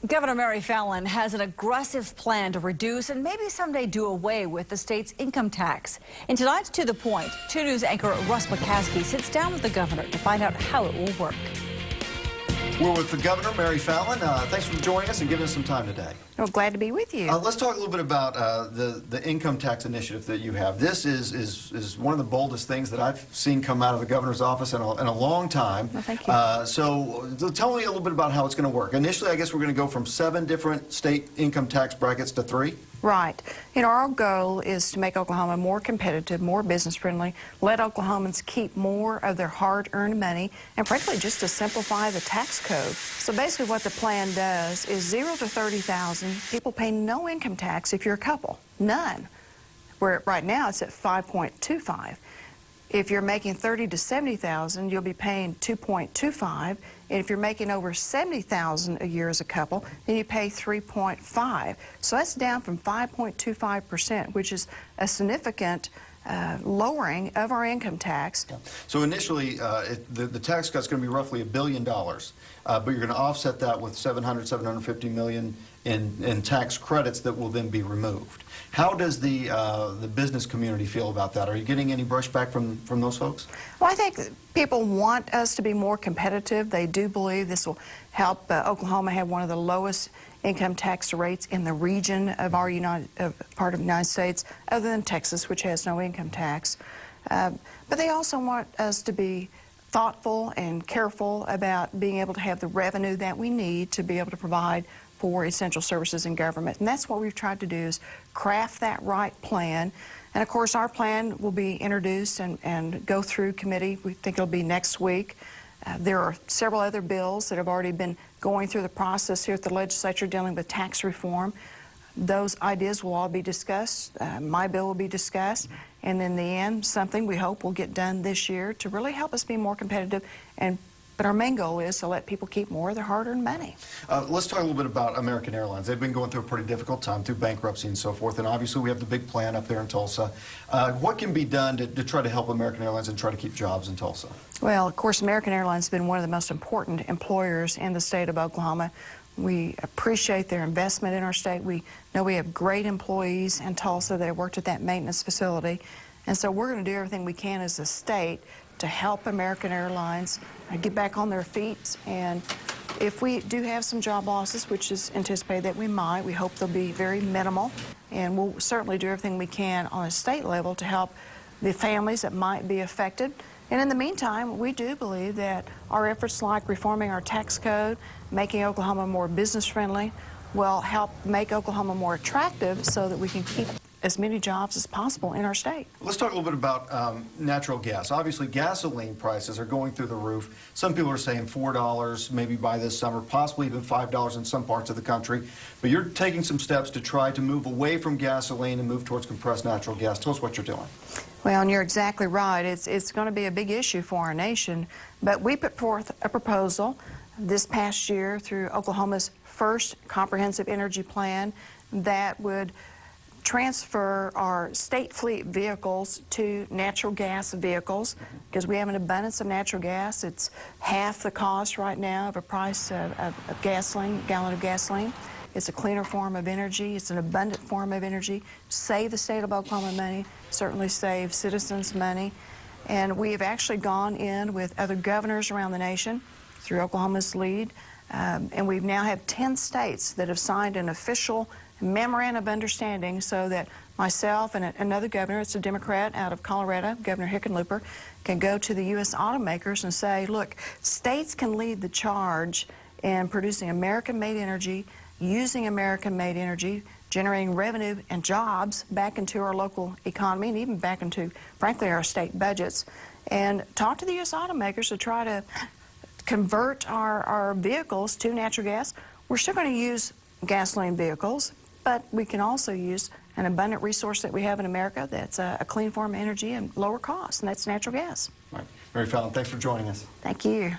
Governor Mary Fallin has an aggressive plan to reduce and maybe someday do away with the state's income tax. In tonight's To The Point, 2 News anchor Russ McCaskey sits down with the governor to find out how it will work. We're with the governor, Mary Fallin. Thanks for joining us and giving us some time today. Well, glad to be with you. Let's talk a little bit about the income tax initiative that you have. This is one of the boldest things that I've seen come out of the governor's office in a long time. Well, thank you. So tell me a little bit about how it's going to work. Initially, I guess we're going to go from 7 different state income tax brackets to 3. Right. You know, our goal is to make Oklahoma more competitive, more business-friendly, let Oklahomans keep more of their hard-earned money, and frankly, just to simplify the tax code. So basically what the plan does is 0 to 30,000, people pay no income tax if you're a couple, none. Where right now it's at 5.25. If you're making 30 to 70,000, you'll be paying 2.25. And if you're making over 70,000 a year as a couple, then you pay 3.5. So that's down from 5.25%, which is a significant lowering of our income tax. Yeah. So initially, the tax cut's going to be roughly $1 billion, but you're going to offset that with $750 million in tax credits that will then be removed. How does the business community feel about that? Are you getting any brushback from those folks? Well, I think people want us to be more competitive. They do believe this will help Oklahoma have one of the lowest income tax rates in the region of our part of the United States, other than Texas, which has no income tax. But they also want us to be thoughtful and careful about being able to have the revenue that we need to be able to provide for essential services in government. And that's what we've tried to do, is craft that right plan. And of course, our plan will be introduced and go through committee. We think it'll be next week. There are several other bills that have already been going through the process here at the legislature dealing with tax reform. Those ideas will all be discussed. My bill will be discussed. And in the end, something we hope will get done this year to really help us be more competitive. But our main goal is to let people keep more of their hard-earned money. Let's talk a little bit about American Airlines. They've been going through a pretty difficult time through bankruptcy and so forth, and obviously we have the big plan up there in Tulsa. What can be done to try to help American Airlines and try to keep jobs in Tulsa? Well, of course, American Airlines has been one of the most important employers in the state of Oklahoma. We appreciate their investment in our state. We know we have great employees in Tulsa that have worked at that maintenance facility. And so we're going to do everything we can as a state to help American Airlines get back on their feet. And if we do have some job losses, which is anticipated that we might, we hope they'll be very minimal. And we'll certainly do everything we can on a state level to help the families that might be affected. And in the meantime, we do believe that our efforts like reforming our tax code, making Oklahoma more business-friendly, will help make Oklahoma more attractive so that we can keep as many jobs as possible in our state. Let's talk a little bit about natural gas. Obviously, gasoline prices are going through the roof. Some people are saying $4 maybe by this summer, possibly even $5 in some parts of the country. But you're taking some steps to try to move away from gasoline and move towards compressed natural gas. Tell us what you're doing. Well, and you're exactly right. It's going to be a big issue for our nation. But we put forth a proposal this past year through Oklahoma's first comprehensive energy plan that would transfer our state fleet vehicles to natural gas vehicles, because we have an abundance of natural gas. It's half the cost right now of a price of gasoline, a gallon of gasoline. It's a cleaner form of energy. It's an abundant form of energy. Save the state of Oklahoma money, certainly save citizens money. And we have actually gone in with other governors around the nation through Oklahoma's lead. And we now have 10 states that have signed an official memorandum of understanding so that myself and another governor, it's a Democrat out of Colorado, Governor Hickenlooper, can go to the U.S. automakers and say, look, states can lead the charge in producing American-made energy, using American-made energy, generating revenue and jobs back into our local economy and even back into, frankly, our state budgets. And talk to the U.S. automakers to try to convert our vehicles to natural gas. We're still going to use gasoline vehicles, but we can also use an abundant resource that we have in America that's a clean form of energy and lower cost, and that's natural gas. Right. Mary Fallin, thanks for joining us. Thank you.